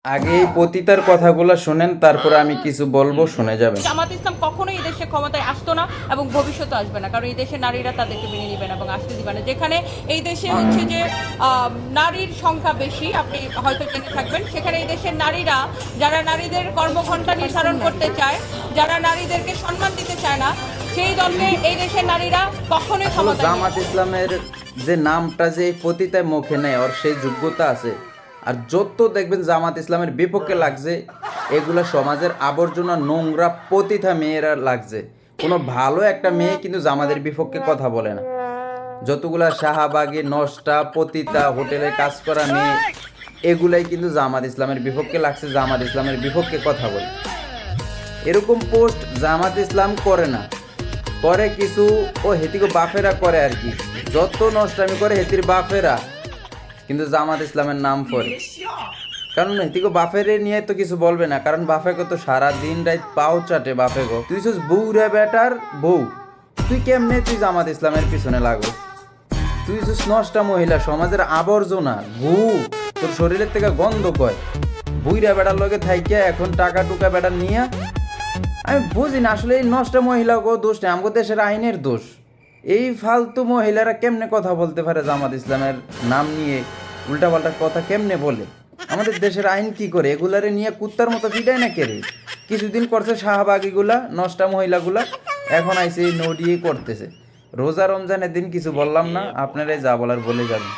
আগে এই পতিতার কথাগুলো শোনেন, তারপরে আমি কিছু বলবো, শুনে যাবেন। জামাত ইসলাম কখনোই এই দেশে ক্ষমতায় আসতো না এবং ভবিষ্যতে আসবে না, কারণ এই দেশের নারীরা তাদেরকে মেনে নেবে না এবং আসতে দিবে না। যেখানে এই দেশে হচ্ছে যে নারীর সংখ্যা বেশি, আপনি হয়তো জেনে থাকবেন, সেখানে এই দেশের নারীরা, যারা নারীদের কর্মঘণ্টা নির্ধারণ করতে চায়, যারা নারীদেরকে সম্মান দিতে চায় না, সেই দলকে এই দেশের নারীরা কখনোই ক্ষমতা জামাত ইসলামের যে নামটা যে এই পতিতায় মুখে নেয়, ওর সেই যোগ্যতা আছে। আর যত দেখবেন জামাত ইসলামের বিপক্ষে লাগছে, এগুলা সমাজের আবর্জনা, নোংরা পতিতা মেয়েরা লাগছে। কোনো ভালো একটা মেয়ে কিন্তু জামাতের বিপক্ষে কথা বলে না। যতগুলা শাহবাগী, নষ্টা, পতিতা, হোটেলে কাজ করা মেয়ে, এগুলাই কিন্তু জামাত ইসলামের বিপক্ষে লাগছে, জামাত ইসলামের বিপক্ষে কথা বলে। এরকম পোস্ট জামাত ইসলাম করে না, করে কিছু ও হেতিকে বাফেরা করে আর কি। যত নষ্টামি করে হেতির বাফেরা, কিন্তু জামাত ইসলামের নাম পড়ে। কারণ হেতিকে বাফেরে নিয়ে তো কিছু বলবে না, কারণ বাফেকে তো সারা দিন রাত পাও চাটে বাফেগো। তুই ছিস বউ রে বেটার বউ, তুই কেমনে তুই জামাত ইসলামের পিছনে লাগো? তুই ছিস নষ্টা মহিলা, সমাজের আবর্জনা, গু, তোর শরীরের থেকে গন্ধ কয়। বুইরা বেটার লগে থাইকে এখন টাকা টুকা বেটার নিয়ে, আমি বুঝি না আসলে এই নষ্ট মহিলাকেও দোষ নেই, আমাদের দেশের আইনের দোষ। এই ফালতু মহিলারা কেমনে কথা বলতে পারে জামাত ইসলামের নাম নিয়ে, উল্টাপাল্টা কথা কেমনে বলে? আমাদের দেশের আইন কি করে? এগুলারে নিয়ে কুত্তার মতো ফিটায় না কেড়ে। কিছুদিন করছে শাহবাগীগুলা, নষ্টা মহিলাগুলা, এখন আইসে নডিয়ে করতেছে। রোজা রমজানের দিন কিছু বললাম না, আপনারাই যা বলার বলে যাবেন।